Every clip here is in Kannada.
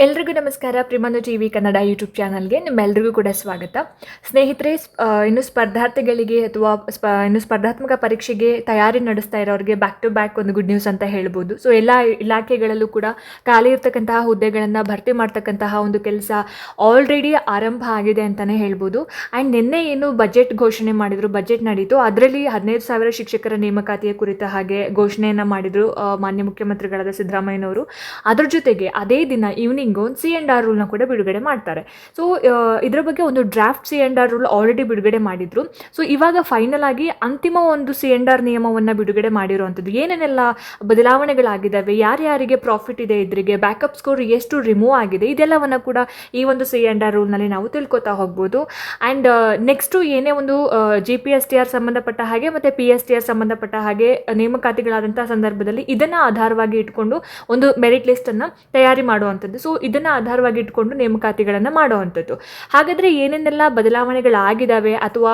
ಎಲ್ರಿಗೂ ನಮಸ್ಕಾರ. ಪ್ರಿಮಂದು ಟಿವಿ ಕನ್ನಡ ಯೂಟ್ಯೂಬ್ ಚಾನಲ್ಗೆ ನಿಮ್ಮೆಲ್ಲರಿಗೂ ಕೂಡ ಸ್ವಾಗತ. ಸ್ನೇಹಿತರೆ, ಇನ್ನು ಸ್ಪರ್ಧಾರ್ಥಿಗಳಿಗೆ ಅಥವಾ ಇನ್ನು ಸ್ಪರ್ಧಾತ್ಮಕ ಪರೀಕ್ಷೆಗೆ ತಯಾರಿ ನಡೆಸ್ತಾ ಇರೋರಿಗೆ ಬ್ಯಾಕ್ ಟು ಬ್ಯಾಕ್ ಒಂದು ಗುಡ್ ನ್ಯೂಸ್ ಅಂತ ಹೇಳ್ಬೋದು. ಸೊ ಎಲ್ಲ ಇಲಾಖೆಗಳಲ್ಲೂ ಕೂಡ ಖಾಲಿ ಇರ್ತಕ್ಕಂತಹ ಹುದ್ದೆಗಳನ್ನು ಭರ್ತಿ ಮಾಡ್ತಕ್ಕಂತಹ ಒಂದು ಕೆಲಸ ಆಲ್ರೆಡಿ ಆರಂಭ ಆಗಿದೆ ಅಂತಲೇ ಹೇಳ್ಬೋದು. ಆ್ಯಂಡ್ ನಿನ್ನೆ ಏನು ಬಜೆಟ್ ಘೋಷಣೆ ಮಾಡಿದರು, ಬಜೆಟ್ ನಡೀತು, ಅದರಲ್ಲಿ 15,000 ಶಿಕ್ಷಕರ ನೇಮಕಾತಿಯ ಕುರಿತ ಹಾಗೆ ಘೋಷಣೆಯನ್ನು ಮಾಡಿದರು ಮಾನ್ಯ ಮುಖ್ಯಮಂತ್ರಿಗಳಾದ ಸಿದ್ದರಾಮಯ್ಯನವರು. ಅದ್ರ ಜೊತೆಗೆ ಅದೇ ದಿನ ಈವ್ನಿಂಗ್ ಒಂದು C&R ರೂಲ್ನ ಕೂಡ ಬಿಡುಗಡೆ ಮಾಡ್ತಾರೆ. ಸೊ ಇದರ ಬಗ್ಗೆ ಒಂದು ಡ್ರಾಫ್ಟ್ C&R ರೂಲ್ ಆಲ್ರೆಡಿ ಬಿಡುಗಡೆ ಮಾಡಿದ್ರು. ಸೊ ಇವಾಗ ಫೈನಲ್ ಆಗಿ ಅಂತಿಮ ಒಂದು C&R ನಿಯಮವನ್ನು ಬಿಡುಗಡೆ ಮಾಡಿರುವಂಥದ್ದು. ಏನೇನೆಲ್ಲ ಬದಲಾವಣೆಗಳಾಗಿದ್ದಾವೆ, ಯಾರ್ಯಾರಿಗೆ ಪ್ರಾಫಿಟ್ ಇದೆ, ಇದರಿಗೆ ಬ್ಯಾಕಪ್ ಸ್ಕೋರ್ ಎಷ್ಟು ರಿಮೂವ್ ಆಗಿದೆ, ಇದೆಲ್ಲವನ್ನು ಕೂಡ ಈ ಒಂದು C&R ರೂಲ್ನಲ್ಲಿ ನಾವು ತಿಳ್ಕೊತಾ ಹೋಗ್ಬೋದು. ಆ್ಯಂಡ್ ನೆಕ್ಸ್ಟು ಏನೇ ಒಂದು GPSTR ಸಂಬಂಧಪಟ್ಟ ಹಾಗೆ ಮತ್ತು PSTR ಸಂಬಂಧಪಟ್ಟ ಹಾಗೆ ನೇಮಕಾತಿಗಳಾದಂಥ ಸಂದರ್ಭದಲ್ಲಿ ಇದನ್ನು ಆಧಾರವಾಗಿ ಇಟ್ಕೊಂಡು ಒಂದು ಮೆರಿಟ್ ಲಿಸ್ಟನ್ನು ತಯಾರಿ ಮಾಡುವಂಥದ್ದು. ಸೊ ಇದನ್ನು ಆಧಾರವಾಗಿ ಇಟ್ಕೊಂಡು ನೇಮಕಾತಿಗಳನ್ನು ಮಾಡುವಂಥದ್ದು. ಹಾಗಾದರೆ ಏನೇನೆಲ್ಲ ಬದಲಾವಣೆಗಳಾಗಿದ್ದಾವೆ ಅಥವಾ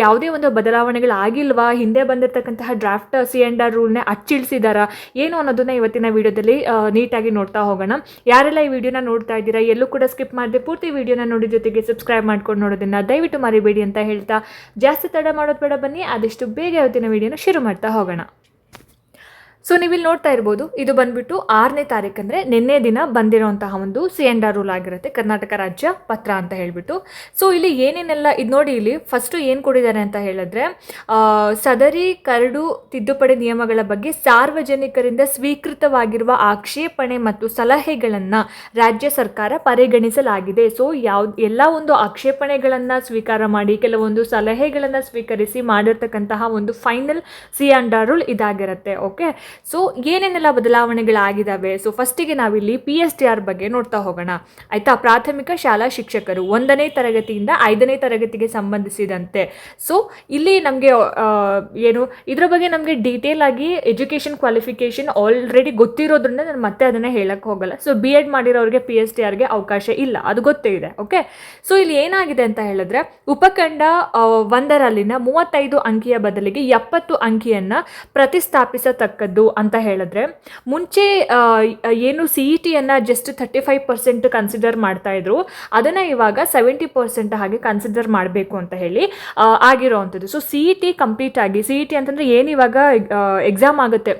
ಯಾವುದೇ ಒಂದು ಬದಲಾವಣೆಗಳಾಗಿಲ್ವಾ, ಹಿಂದೆ ಬಂದಿರತಕ್ಕಂತಹ ಡ್ರಾಫ್ಟ್ C&R ರೂಲ್ನೇ ಅಚ್ಚಿಳಿಸಿದಾರಾ ಏನು ಅನ್ನೋದನ್ನ ಇವತ್ತಿನ ವಿಡಿಯೋದಲ್ಲಿ ನೀಟಾಗಿ ನೋಡ್ತಾ ಹೋಗೋಣ. ಯಾರೆಲ್ಲ ಈ ವಿಡಿಯೋನ ನೋಡ್ತಾ ಇದ್ದೀರಾ, ಎಲ್ಲೂ ಕೂಡ ಸ್ಕಿಪ್ ಮಾಡದೆ ಪೂರ್ತಿ ವಿಡಿಯೋನ ನೋಡಿ, ಜೊತೆಗೆ ಸಬ್ಸ್ಕ್ರೈಬ್ ಮಾಡ್ಕೊಂಡು ನೋಡೋದನ್ನು ದಯವಿಟ್ಟು ಮರಿಬೇಡಿ ಅಂತ ಹೇಳ್ತಾ ಜಾಸ್ತಿ ತಡ ಮಾಡೋದು ಬೇಡ, ಬನ್ನಿ ಆದಷ್ಟು ಬೇಗ ಇವತ್ತಿನ ವಿಡಿಯೋನ ಶುರು ಮಾಡ್ತಾ ಹೋಗೋಣ. ಸೊ ನೀವಿಲ್ಲಿ ನೋಡ್ತಾ ಇರ್ಬೋದು, ಇದು ಬಂದ್ಬಿಟ್ಟು 6ನೇ ತಾರೀಕು, ಅಂದರೆ ನಿನ್ನೆ ದಿನ ಬಂದಿರೋಂತಹ ಒಂದು C&R ರೂಲ್ ಆಗಿರುತ್ತೆ, ಕರ್ನಾಟಕ ರಾಜ್ಯ ಪತ್ರ ಅಂತ ಹೇಳಿಬಿಟ್ಟು. ಸೊ ಇಲ್ಲಿ ಏನೇನೆಲ್ಲ ಇದು ನೋಡಿ, ಇಲ್ಲಿ ಫಸ್ಟು ಏನು ಕೊಟ್ಟಿದ್ದಾರೆ ಅಂತ ಹೇಳಿದ್ರೆ, ಸದರಿ ಕರಡು ತಿದ್ದುಪಡಿ ನಿಯಮಗಳ ಬಗ್ಗೆ ಸಾರ್ವಜನಿಕರಿಂದ ಸ್ವೀಕೃತವಾಗಿರುವ ಆಕ್ಷೇಪಣೆ ಮತ್ತು ಸಲಹೆಗಳನ್ನು ರಾಜ್ಯ ಸರ್ಕಾರ ಪರಿಗಣಿಸಲಾಗಿದೆ. ಸೊ ಎಲ್ಲ ಒಂದು ಆಕ್ಷೇಪಣೆಗಳನ್ನು ಸ್ವೀಕಾರ ಮಾಡಿ, ಕೆಲವೊಂದು ಸಲಹೆಗಳನ್ನು ಸ್ವೀಕರಿಸಿ ಮಾಡಿರ್ತಕ್ಕಂತಹ ಒಂದು ಫೈನಲ್ C&R ರೂಲ್ ಇದಾಗಿರುತ್ತೆ. ಓಕೆ, ಸೊ ಏನೇನೆಲ್ಲ ಬದಲಾವಣೆಗಳಾಗಿದ್ದಾವೆ. ಸೊ ಫಸ್ಟಿಗೆ ನಾವಿಲ್ಲಿ PSTR ಬಗ್ಗೆ ನೋಡ್ತಾ ಹೋಗೋಣ, ಆಯಿತಾ. ಪ್ರಾಥಮಿಕ ಶಾಲಾ ಶಿಕ್ಷಕರು 1ನೇ ತರಗತಿಯಿಂದ 5ನೇ ತರಗತಿಗೆ ಸಂಬಂಧಿಸಿದಂತೆ. ಸೊ ಇಲ್ಲಿ ನಮಗೆ ಏನು ಇದರ ಬಗ್ಗೆ ನಮಗೆ ಡೀಟೇಲ್ ಆಗಿ ಎಜುಕೇಷನ್ ಕ್ವಾಲಿಫಿಕೇಷನ್ ಆಲ್ರೆಡಿ ಗೊತ್ತಿರೋದ್ರಿಂದ ನಾನು ಮತ್ತೆ ಅದನ್ನು ಹೇಳಕ್ಕೆ ಹೋಗಲ್ಲ. ಸೊ B.Ed ಮಾಡಿರೋರಿಗೆ PSTRಗೆ ಅವಕಾಶ ಇಲ್ಲ, ಅದು ಗೊತ್ತೇ ಇದೆ. ಓಕೆ, ಸೊ ಇಲ್ಲಿ ಏನಾಗಿದೆ ಅಂತ ಹೇಳಿದ್ರೆ, ಉಪಖಂಡ 1ರಲ್ಲಿನ 35 ಅಂಕಿಯ ಬದಲಿಗೆ 70 ಅಂಕಿಯನ್ನು ಪ್ರತಿಸ್ಥಾಪಿಸತಕ್ಕದ್ದು ಅಂತ ಹೇಳಿದ್ರೆ, ಮುಂಚೆ ಏನು CETಯನ್ನು ಜಸ್ಟ್ 35% ಕನ್ಸಿಡರ್ ಮಾಡ್ತಾ ಇದ್ರು, ಅದನ್ನು ಇವಾಗ 70% ಹಾಗೆ ಕನ್ಸಿಡರ್ ಮಾಡಬೇಕು ಅಂತ ಹೇಳಿ ಆಗಿರೋವಂಥದ್ದು. ಸೊ CET ಕಂಪ್ಲೀಟ್ ಆಗಿ, CET ಅಂತಂದರೆ ಏನು ಇವಾಗ ಎಕ್ಸಾಮ್ ಆಗುತ್ತೆ,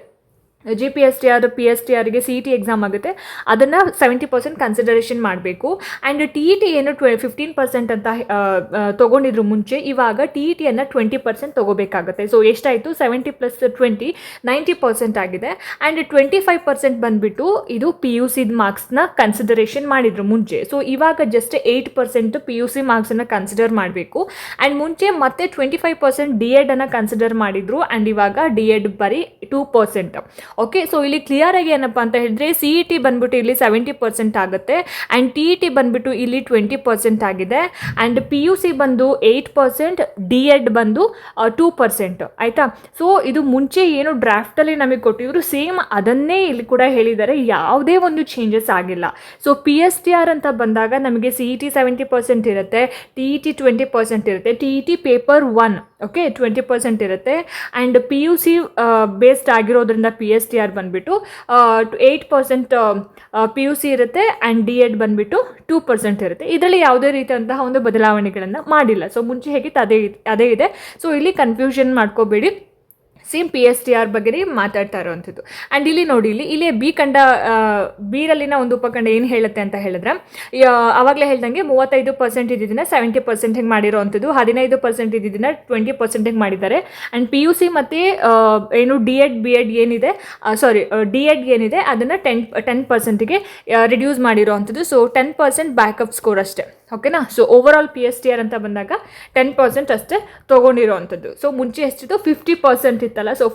GPSTR PSTRಗೆ CET ಎಕ್ಸಾಮ್ ಆಗುತ್ತೆ, ಅದನ್ನು 70% ಕನ್ಸಿಡರೇಷನ್ ಮಾಡಬೇಕು. ಆ್ಯಂಡ್ TET ಏನು 15% ಅಂತ ತೊಗೊಂಡಿದ್ರು ಮುಂಚೆ, ಇವಾಗ TETಯನ್ನು 20% ತೊಗೋಬೇಕಾಗುತ್ತೆ. ಸೊ ಎಷ್ಟಾಯಿತು, 70 + 20 90% ಆಗಿದೆ. ಆ್ಯಂಡ್ 25% ಬಂದುಬಿಟ್ಟು ಇದು PUC ಮಾರ್ಕ್ಸ್ನ ಕನ್ಸಿಡರೇಷನ್ ಮಾಡಿದರು ಮುಂಚೆ. ಸೊ ಇವಾಗ ಜಸ್ಟ್ 8% PUC ಮಾರ್ಕ್ಸನ್ನು ಕನ್ಸಿಡರ್ ಮಾಡಬೇಕು. ಆ್ಯಂಡ್ ಮುಂಚೆ ಮತ್ತೆ 25% D.Edಅನ್ನು ಕನ್ಸಿಡರ್ ಮಾಡಿದರು, ಆ್ಯಂಡ್ ಇವಾಗ D.Ed ಬರೀ 2%. ಓಕೆ, ಸೊ ಇಲ್ಲಿ ಕ್ಲಿಯರ್ ಆಗಿ ಏನಪ್ಪ ಅಂತ ಹೇಳಿದ್ರೆ, CET ಬಂದ್ಬಿಟ್ಟು ಇಲ್ಲಿ 70% ಆಗುತ್ತೆ, ಆ್ಯಂಡ್ TET ಬಂದ್ಬಿಟ್ಟು ಇಲ್ಲಿ 20% ಆಗಿದೆ, ಆ್ಯಂಡ್ PUC ಬಂದು 8%, D.Ed ಬಂದು 2%. ಆಯಿತಾ. ಸೊ ಇದು ಮುಂಚೆ ಏನು ಡ್ರಾಫ್ಟಲ್ಲಿ ನಮಗೆ ಕೊಟ್ಟಿದ್ರು ಸೇಮ್ ಅದನ್ನೇ ಇಲ್ಲಿ ಕೂಡ ಹೇಳಿದ್ದಾರೆ, ಯಾವುದೇ ಒಂದು ಚೇಂಜಸ್ ಆಗಿಲ್ಲ. ಸೊ PSTR ಅಂತ ಬಂದಾಗ ನಮಗೆ CET 70% ಇರುತ್ತೆ, TET 20% ಇರುತ್ತೆ, TET ಪೇಪರ್ 1 ಓಕೆ 20% ಇರುತ್ತೆ, ಆ್ಯಂಡ್ PUC ಬೇಸ್ಡ್ ಆಗಿರೋದ್ರಿಂದ PSTR ಬಂದುಬಿಟ್ಟು 8% PUC ಇರುತ್ತೆ, ಆ್ಯಂಡ್ D.Ed ಬಂದುಬಿಟ್ಟು 2% ಇರುತ್ತೆ. ಇದರಲ್ಲಿ ಯಾವುದೇ ರೀತಿಯಂತಹ ಒಂದು ಬದಲಾವಣೆಗಳನ್ನು ಮಾಡಿಲ್ಲ. ಸೊ ಮುಂಚೆ ಹೇಗಿತ್ತು ಅದೇ ಇದೆ. ಸೊ ಇಲ್ಲಿ ಕನ್ಫ್ಯೂಷನ್ ಮಾಡ್ಕೋಬೇಡಿ, ಸೇಮ್ PSTR ಬಗ್ಗೆ ಮಾತಾಡ್ತಾ ಇರೋವಂಥದ್ದು. ಆ್ಯಂಡ್ ಇಲ್ಲಿ ನೋಡಿ, ಇಲ್ಲಿ B ರಲ್ಲಿನ ಒಂದು ಉಪಖಂಡ ಏನು ಹೇಳುತ್ತೆ ಅಂತ ಹೇಳಿದ್ರೆ, ಆವಾಗಲೇ ಹೇಳ್ದಂಗೆ 35% ಇದ್ದಿದ್ದನ್ನ 70% ಹಿಂಗೆ ಮಾಡಿರೋವಂಥದ್ದು, 15% ಇದ್ದಿದ್ದನ್ನ 20% ಮಾಡಿದ್ದಾರೆ. ಆ್ಯಂಡ್ PUC ಮತ್ತು ಏನು D.Ed B.Ed ಏನಿದೆ, D.Ed ಏನಿದೆ ಅದನ್ನು 10%ಗೆ ರಿಡ್ಯೂಸ್ ಮಾಡಿರೋವಂಥದ್ದು. ಸೊ 10% ಬ್ಯಾಕಪ್ ಸ್ಕೋರ್ ಅಷ್ಟೇ. ಓಕೆನಾ. ಸೊ ಓವರ್ PSTR ಅಂತ ಬಂದಾಗ 10% ಅಷ್ಟೇ ತೊಗೊಂಡಿರೋವಂಥದ್ದು. ಸೊ ಮುಂಚೆ ಎಷ್ಟಿತ್ತು, 50% ಇತ್ತಲ್ಲ. ಸೊ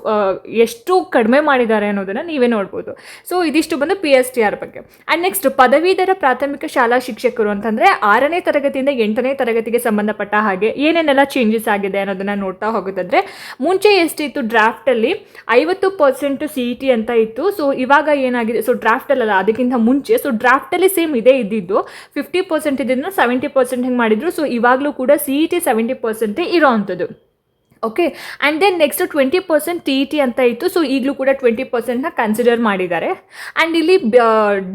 ಎಷ್ಟು ಕಡಿಮೆ ಮಾಡಿದ್ದಾರೆ ಅನ್ನೋದನ್ನು ನೀವೇ ನೋಡ್ಬೋದು. ಸೊ ಇದಿಷ್ಟು ಬಂದು PSTR ಬಗ್ಗೆ. ಆ್ಯಂಡ್ ನೆಕ್ಸ್ಟ್ ಪದವೀಧರ ಪ್ರಾಥಮಿಕ ಶಾಲಾ ಶಿಕ್ಷಕರು ಅಂತಂದರೆ 6ನೇ ತರಗತಿಯಿಂದ 8ನೇ ತರಗತಿಗೆ ಸಂಬಂಧಪಟ್ಟ ಹಾಗೆ ಏನೇನೆಲ್ಲ ಚೇಂಜಸ್ ಆಗಿದೆ ಅನ್ನೋದನ್ನು ನೋಡ್ತಾ ಹೋಗೋದಾದರೆ, ಮುಂಚೆ ಎಷ್ಟಿತ್ತು ಡ್ರಾಫ್ಟಲ್ಲಿ 50% CET ಅಂತ ಇತ್ತು. ಸೊ ಇವಾಗ ಏನಾಗಿದೆ, ಸೊ ಡ್ರಾಫ್ಟಲ್ಲ ಅದಕ್ಕಿಂತ ಮುಂಚೆ, ಸೊ ಡ್ರಾಫ್ಟಲ್ಲಿ ಸೇಮ್ ಇದೇ ಇದ್ದಿದ್ದು, 50% ಇದನ್ನು 70% ಹಿಂಗೆ ಮಾಡಿದ್ರು. ಸೊ ಇವಾಗಲೂ ಕೂಡ CET 70% ಇರೋ ಅಂಥದ್ದು. Okay and then next 20% TET ಅಂತ ಇತ್ತು. ಸೊ ಈಗಲೂ ಕೂಡ 20%ನ ಕನ್ಸಿಡರ್ ಮಾಡಿದ್ದಾರೆ. ಆ್ಯಂಡ್ ಇಲ್ಲಿ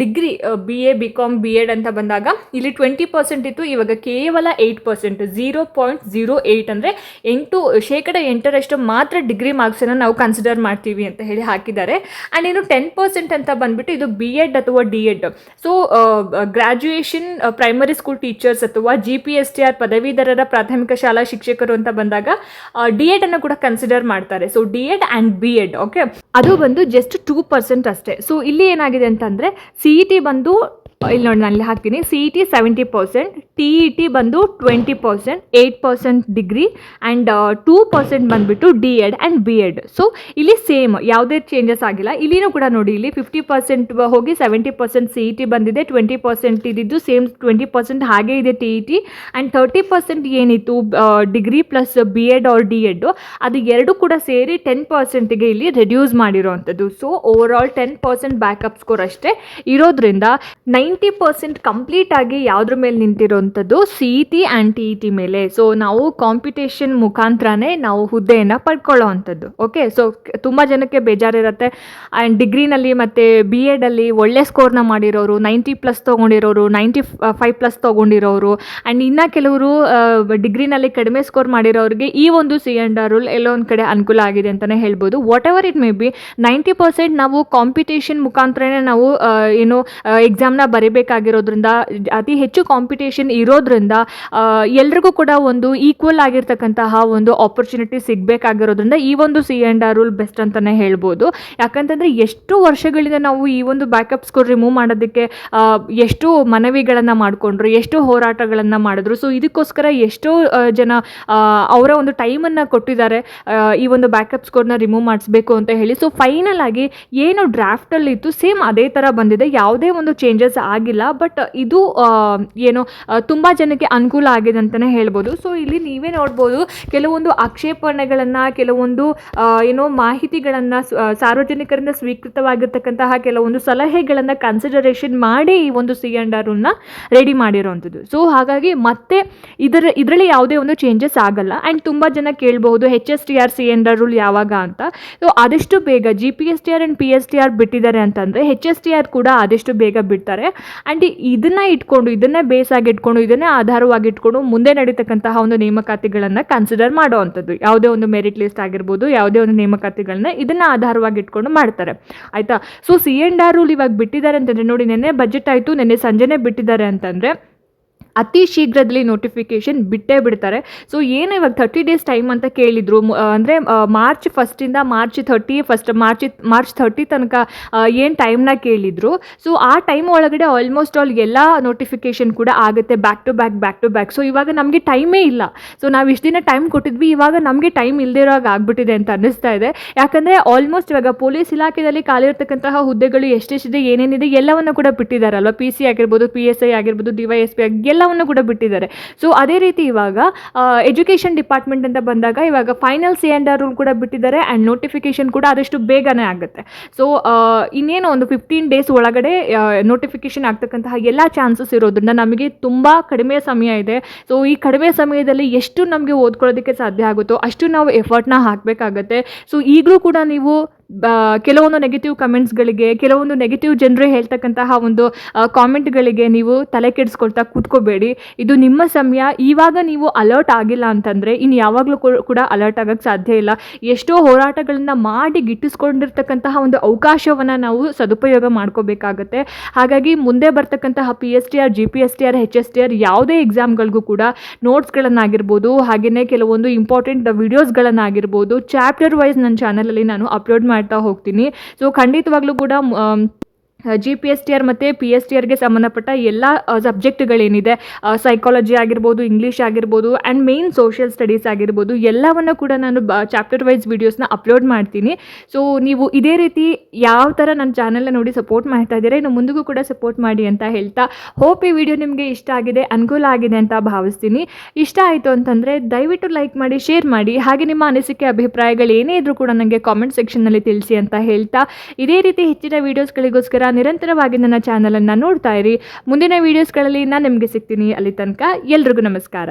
ಡಿಗ್ರಿ BA BCom B.Ed ಅಂತ ಬಂದಾಗ ಇಲ್ಲಿ 20% ಇತ್ತು, ಇವಾಗ ಕೇವಲ 8%, 0.08 ಅಂದರೆ 8% ಮಾತ್ರ ಡಿಗ್ರಿ ಮಾರ್ಕ್ಸನ್ನು ನಾವು ಕನ್ಸಿಡರ್ ಮಾಡ್ತೀವಿ ಅಂತ ಹೇಳಿ ಹಾಕಿದ್ದಾರೆ. ಆ್ಯಂಡ್ ಇನ್ನು 10% ಅಂತ ಬಂದುಬಿಟ್ಟು ಇದು B.Ed ಅಥವಾ D.Ed. So graduation primary school teachers ಅಥವಾ GPSTR ಪದವೀಧರರ ಪ್ರಾಥಮಿಕ ಶಾಲಾ ಶಿಕ್ಷಕರು ಅಂತ ಬಂದಾಗ D.Ed ಅನ್ನು ಕೂಡ ಕನ್ಸಿಡರ್ ಮಾಡ್ತಾರೆ. So D.Ed and B.Ed okay, ಅದು ಬಂದು ಜಸ್ಟ್ 2% ಅಷ್ಟೇ. ಸೊ ಇಲ್ಲಿ ಏನಾಗಿದೆ ಅಂತಂದರೆ CET ಬಂದು ಇಲ್ಲಿ ನೋಡಿ ನಾನು ಇಲ್ಲಿ ಹಾಕ್ತೀನಿ, CET 70%, TET ಬಂದು 20%, 8% ಡಿಗ್ರಿ ಆ್ಯಂಡ್ 2% ಬಂದುಬಿಟ್ಟು D.Ed ಆ್ಯಂಡ್ B.Ed. ಸೊ ಇಲ್ಲಿ ಸೇಮ್ ಯಾವುದೇ ಚೇಂಜಸ್ ಆಗಿಲ್ಲ. ಇಲ್ಲಿನೂ ಕೂಡ ನೋಡಿ, ಇಲ್ಲಿ 50% ಹೋಗಿ 70% CET ಬಂದಿದೆ, 20% ಇದ್ದಿದ್ದು ಸೇಮ್ 20% ಹಾಗೇ ಇದೆ TET, ಆ್ಯಂಡ್ 30% ಏನಿತ್ತು degree plus B.Ed R D.Ed ಅದು ಎರಡು ಕೂಡ ಸೇರಿ 10%ಗೆ ಇಲ್ಲಿ ರೆಡ್ಯೂಸ್ ಮಾಡಿರೋವಂಥದ್ದು. So overall 10% backup score ಅಷ್ಟೇ ಇರೋದ್ರಿಂದ 90% ಕಂಪ್ಲೀಟ್ ಆಗಿ ಯಾವುದ್ರ ಮೇಲೆ ನಿಂತಿರೋವಂಥದ್ದು CET ಆ್ಯಂಡ್ TET ಮೇಲೆ. ಸೊ ನಾವು ಕಾಂಪಿಟೇಷನ್ ಮುಖಾಂತರನೇ ನಾವು ಹುದ್ದೆಯನ್ನು ಪಡ್ಕೊಳ್ಳೋ ಅಂಥದ್ದು. ಓಕೆ, ಸೊ ತುಂಬ ಜನಕ್ಕೆ ಬೇಜಾರಿರುತ್ತೆ. ಆ್ಯಂಡ್ ಡಿಗ್ರಿನಲ್ಲಿ ಮತ್ತು B.Edಲ್ಲಿ ಒಳ್ಳೆ ಸ್ಕೋರ್ನ ಮಾಡಿರೋರು, 90+ ತೊಗೊಂಡಿರೋರು, 95+ ತೊಗೊಂಡಿರೋರು, ಆ್ಯಂಡ್ ಇನ್ನು ಕೆಲವರು ಡಿಗ್ರಿನಲ್ಲಿ ಕಡಿಮೆ ಸ್ಕೋರ್ ಮಾಡಿರೋರಿಗೆ ಈ ಒಂದು C&R ರೂಲ್ ಎಲ್ಲೋ ಒಂದು ಕಡೆ ಅನುಕೂಲ ಆಗಿದೆ ಅಂತಲೇ ಹೇಳ್ಬೋದು. What ever it may be, 90% ನಾವು ಕಾಂಪಿಟೇಷನ್ ಮುಖಾಂತರನೇ ನಾವು ಏನು ಎಕ್ಸಾಮ್ನ ಬರೀಬೇಕಾಗಿರೋದ್ರಿಂದ, ಅತಿ ಹೆಚ್ಚು ಕಾಂಪಿಟೇಷನ್ ಇರೋದ್ರಿಂದ ಎಲ್ರಿಗೂ ಕೂಡ ಒಂದು ಈಕ್ವಲ್ ಆಗಿರ್ತಕ್ಕಂತಹ ಒಂದು ಆಪರ್ಚುನಿಟಿ ಸಿಗಬೇಕಾಗಿರೋದ್ರಿಂದ ಈ ಒಂದು C&R ರೂಲ್ ಬೆಸ್ಟ್ ಅಂತಲೇ ಹೇಳ್ಬೋದು. ಯಾಕಂತಂದರೆ ಎಷ್ಟು ವರ್ಷಗಳಿಂದ ನಾವು ಈ ಒಂದು ಬ್ಯಾಕಪ್ ಸ್ಕೋರ್ ರಿಮೂವ್ ಮಾಡೋದಕ್ಕೆ ಎಷ್ಟು ಮನವಿಗಳನ್ನು ಮಾಡಿಕೊಂಡ್ರು, ಎಷ್ಟು ಹೋರಾಟಗಳನ್ನು ಮಾಡಿದ್ರು. ಸೊ ಇದಕ್ಕೋಸ್ಕರ ಎಷ್ಟೋ ಜನ ಅವರ ಒಂದು ಟೈಮನ್ನು ಕೊಟ್ಟಿದ್ದಾರೆ ಈ ಒಂದು ಬ್ಯಾಕಪ್ ಸ್ಕೋರ್ನ ರಿಮೂವ್ ಮಾಡಿಸ್ಬೇಕು ಅಂತ ಹೇಳಿ. ಸೊ ಫೈನಲ್ ಆಗಿ ಏನು ಡ್ರಾಫ್ಟಲ್ಲಿ ಇತ್ತು ಸೇಮ್ ಅದೇ ಥರ ಬಂದಿದೆ, ಯಾವುದೇ ಒಂದು ಚೇಂಜಸ್ ಆಗಿಲ್ಲ. ಬಟ್ ಇದು ಏನು ತುಂಬ ಜನಕ್ಕೆ ಅನುಕೂಲ ಆಗಿದೆ ಅಂತಲೇ ಹೇಳ್ಬೋದು. ಸೊ ಇಲ್ಲಿ ನೀವೇ ನೋಡ್ಬೋದು, ಕೆಲವೊಂದು ಆಕ್ಷೇಪಣೆಗಳನ್ನು, ಕೆಲವೊಂದು ಏನೋ ಮಾಹಿತಿಗಳನ್ನು, ಸಾರ್ವಜನಿಕರಿಂದ ಸ್ವೀಕೃತವಾಗಿರ್ತಕ್ಕಂತಹ ಕೆಲವೊಂದು ಸಲಹೆಗಳನ್ನು ಕನ್ಸಿಡರೇಷನ್ ಮಾಡಿ ಈ ಒಂದು C&R ರೂಲ್ನ ರೆಡಿ ಮಾಡಿರೋವಂಥದ್ದು. ಸೊ ಹಾಗಾಗಿ ಮತ್ತೆ ಇದರಲ್ಲಿ ಯಾವುದೇ ಒಂದು ಚೇಂಜಸ್ ಆಗಲ್ಲ. ಆ್ಯಂಡ್ ತುಂಬ ಜನ ಕೇಳಬಹುದು HSTR C&R ರೂಲ್ ಯಾವಾಗ ಅಂತ. ಸೊ ಆದಷ್ಟು ಬೇಗ GPSTR ಆ್ಯಂಡ್ PSTR ಬಿಟ್ಟಿದ್ದಾರೆ ಅಂತಂದರೆ HSTR ಕೂಡ ಆದಷ್ಟು ಬೇಗ ಬಿಡ್ತಾರೆ. ಆ್ಯಂಡ್ ಇದನ್ನೇ ಬೇಸಾಗಿ ಇಟ್ಕೊಂಡು, ಇದನ್ನೇ ಆಧಾರವಾಗಿ ಇಟ್ಕೊಂಡು ಮುಂದೆ ನಡೀತಕ್ಕಂತಹ ಒಂದು ನೇಮಕಾತಿಗಳನ್ನು ಕನ್ಸಿಡರ್ ಮಾಡುವಂಥದ್ದು. ಯಾವುದೇ ಒಂದು ಮೆರಿಟ್ ಲಿಸ್ಟ್ ಆಗಿರ್ಬೋದು, ಯಾವುದೇ ಒಂದು ನೇಮಕಾತಿಗಳನ್ನ ಇದನ್ನು ಆಧಾರವಾಗಿ ಇಟ್ಕೊಂಡು ಮಾಡ್ತಾರೆ, ಆಯಿತಾ. ಸೊ C&R ರೂಲ್ ಇವಾಗ ಬಿಟ್ಟಿದ್ದಾರೆ ಅಂತಂದರೆ ನೋಡಿ, ನೆನ್ನೆ ಬಜೆಟ್ ಆಯಿತು, ನೆನ್ನೆ ಸಂಜೆನೇ ಬಿಟ್ಟಿದ್ದಾರೆ ಅಂತಂದರೆ ಅತಿ ಶೀಘ್ರದಲ್ಲಿ ನೋಟಿಫಿಕೇಷನ್ ಬಿಟ್ಟೇ ಬಿಡ್ತಾರೆ. ಸೊ ಏನು ಇವಾಗ 30 ಡೇಸ್ ಟೈಮ್ ಅಂತ ಕೇಳಿದರು, ಅಂದರೆ ಮಾರ್ಚ್ 1 ಮಾರ್ಚ್ 30 ತನಕ ಏನು ಟೈಮ್ನ ಕೇಳಿದರು. ಸೊ ಆ ಟೈಮ್ ಒಳಗಡೆ ಆಲ್ಮೋಸ್ಟ್ ಆಲ್ ಎಲ್ಲ ನೋಟಿಫಿಕೇಷನ್ ಕೂಡ ಆಗುತ್ತೆ, ಬ್ಯಾಕ್ ಟು ಬ್ಯಾಕ್. ಸೊ ಇವಾಗ ನಮಗೆ ಟೈಮೇ ಇಲ್ಲ. ಸೊ ನಾವು ಇಷ್ಟು ದಿನ ಟೈಮ್ ಕೊಟ್ಟಿದ್ವಿ, ಇವಾಗ ನಮಗೆ ಟೈಮ್ ಇಲ್ಲದಿರೋವಾಗ ಆಗ್ಬಿಟ್ಟಿದೆ ಅಂತ ಅನ್ನಿಸ್ತಾ ಇದೆ. ಯಾಕಂದರೆ ಆಲ್ಮೋಸ್ಟ್ ಇವಾಗ ಪೊಲೀಸ್ ಇಲಾಖೆಯಲ್ಲಿ ಖಾಲಿರ್ತಕ್ಕಂತಹ ಹುದ್ದೆಗಳು ಎಷ್ಟೆಷ್ಟಿದೆ, ಏನೇನಿದೆ ಎಲ್ಲವನ್ನು ಕೂಡ ಬಿಟ್ಟಿದ್ದಾರಲ್ವ. PC ಆಗಿರ್ಬೋದು, PSI ಆಗಿರ್ಬೋದು, DYSP ಎಲ್ಲವನ್ನು ಕೂಡ ಬಿಟ್ಟಿದ್ದಾರೆ. ಸೊ ಅದೇ ರೀತಿ ಇವಾಗ ಎಜುಕೇಷನ್ ಡಿಪಾರ್ಟ್ಮೆಂಟ್ ಅಂತ ಬಂದಾಗ ಇವಾಗ ಫೈನಲ್ C&R ರೂಲ್ ಕೂಡ ಬಿಟ್ಟಿದ್ದಾರೆ. ಆ್ಯಂಡ್ ನೋಟಿಫಿಕೇಷನ್ ಕೂಡ ಆದಷ್ಟು ಬೇಗನೆ ಆಗುತ್ತೆ. ಸೊ ಇನ್ನೇನು ಒಂದು 15 ಡೇಸ್ ಒಳಗಡೆ ನೋಟಿಫಿಕೇಷನ್ ಆಗ್ತಕ್ಕಂತಹ ಎಲ್ಲ ಚಾನ್ಸಸ್ ಇರೋದ್ರಿಂದ ನಮಗೆ ತುಂಬ ಕಡಿಮೆ ಸಮಯ ಇದೆ. ಸೊ ಈ ಕಡಿಮೆ ಸಮಯದಲ್ಲಿ ಎಷ್ಟು ನಮಗೆ ಓದ್ಕೊಳ್ಳೋದಕ್ಕೆ ಸಾಧ್ಯ ಆಗುತ್ತೋ ಅಷ್ಟು ನಾವು ಎಫರ್ಟ್ನ ಹಾಕಬೇಕಾಗತ್ತೆ. ಸೊ ಈಗಲೂ ಕೂಡ ನೀವು ಕೆಲವೊಂದು ನೆಗೆಟಿವ್ ಕಮೆಂಟ್ಸ್ಗಳಿಗೆ, ಕೆಲವೊಂದು ನೆಗೆಟಿವ್ ಜನರು ಹೇಳ್ತಕ್ಕಂತಹ ಒಂದು ಕಾಮೆಂಟ್ಗಳಿಗೆ ನೀವು ತಲೆ ಕೆಡಿಸ್ಕೊಳ್ತಾ ಕೂತ್ಕೋಬೇಡಿ. ಇದು ನಿಮ್ಮ ಸಮಯ. ಇವಾಗ ನೀವು ಅಲರ್ಟ್ ಆಗಿಲ್ಲ ಅಂತಂದರೆ ಇನ್ನು ಯಾವಾಗಲೂ ಕೂಡ ಅಲರ್ಟ್ ಆಗೋಕ್ಕೆ ಸಾಧ್ಯ ಇಲ್ಲ. ಎಷ್ಟೋ ಹೋರಾಟಗಳನ್ನು ಮಾಡಿ ಗಿಟ್ಟಿಸ್ಕೊಂಡಿರ್ತಕ್ಕಂತಹ ಒಂದು ಅವಕಾಶವನ್ನು ನಾವು ಸದುಪಯೋಗ ಮಾಡ್ಕೋಬೇಕಾಗತ್ತೆ. ಹಾಗಾಗಿ ಮುಂದೆ ಬರ್ತಕ್ಕಂತಹ PSTR, GPSTR, HSTR ಯಾವುದೇ ಎಕ್ಸಾಮ್ಗಳಿಗೂ ಕೂಡ ನೋಟ್ಸ್ಗಳನ್ನಾಗಿರ್ಬೋದು, ಹಾಗೆಯೇ ಕೆಲವೊಂದು ಇಂಪಾರ್ಟೆಂಟ್ ವಿಡಿಯೋಸ್ಗಳನ್ನಾಗಿರ್ಬೋದು ಚಾಪ್ಟರ್ ವೈಸ್ ನನ್ನ ಚಾನಲಲ್ಲಿ ನಾನು ಅಪ್ಲೋಡ್ ಮಾಡ್ತಾ ಹೋಗ್ತೀನಿ. ಸೊ ಖಂಡಿತವಾಗ್ಲೂ ಕೂಡ GPSTR ಮತ್ತು PSTRಗೆ ಸಂಬಂಧಪಟ್ಟ ಎಲ್ಲ ಸಬ್ಜೆಕ್ಟ್ಗಳೇನಿದೆ, ಸೈಕಾಲಜಿ ಆಗಿರ್ಬೋದು, ಇಂಗ್ಲೀಷ್ ಆಗಿರ್ಬೋದು, ಆ್ಯಂಡ್ ಮೇನ್ ಸೋಷಿಯಲ್ ಸ್ಟಡೀಸ್ ಆಗಿರ್ಬೋದು, ಎಲ್ಲವನ್ನು ಕೂಡ ನಾನು ಚಾಪ್ಟರ್ ವೈಸ್ ವೀಡಿಯೋಸ್ನ ಅಪ್ಲೋಡ್ ಮಾಡ್ತೀನಿ. ಸೊ ನೀವು ಇದೇ ರೀತಿ ಯಾವ ಥರ ನನ್ನ ಚಾನಲ್ನ ನೋಡಿ ಸಪೋರ್ಟ್ ಮಾಡ್ತಾ ಇದ್ದೀರಾ, ಇನ್ನು ಮುಂದಿಗೂ ಕೂಡ ಸಪೋರ್ಟ್ ಮಾಡಿ ಅಂತ ಹೇಳ್ತಾ, ಹೋಪ್ ಈ ವಿಡಿಯೋ ನಿಮಗೆ ಇಷ್ಟ ಆಗಿದೆ, ಅನುಕೂಲ ಆಗಿದೆ ಅಂತ ಭಾವಿಸ್ತೀನಿ. ಇಷ್ಟ ಆಯಿತು ಅಂತಂದರೆ ದಯವಿಟ್ಟು ಲೈಕ್ ಮಾಡಿ, ಶೇರ್ ಮಾಡಿ, ಹಾಗೆ ನಿಮ್ಮ ಅನಿಸಿಕೆ ಅಭಿಪ್ರಾಯಗಳು ಏನೇ ಇದ್ರೂ ಕೂಡ ನನಗೆ ಕಾಮೆಂಟ್ ಸೆಕ್ಷನ್ನಲ್ಲಿ ತಿಳಿಸಿ ಅಂತ ಹೇಳ್ತಾ, ಇದೇ ರೀತಿ ಹೆಚ್ಚಿನ ವೀಡಿಯೋಸ್ಗಳಿಗೋಸ್ಕರ ನಿರಂತರವಾಗಿ ನನ್ನ ಚಾನಲನ್ನು ನೋಡ್ತಾ ಇರಿ. ಮುಂದಿನ ವೀಡಿಯೋಸ್ಗಳಲ್ಲಿ ನಾನು ನಿಮಗೆ ಸಿಗ್ತೀನಿ. ಅಲ್ಲಿ ತನಕ ಎಲ್ರಿಗೂ ನಮಸ್ಕಾರ.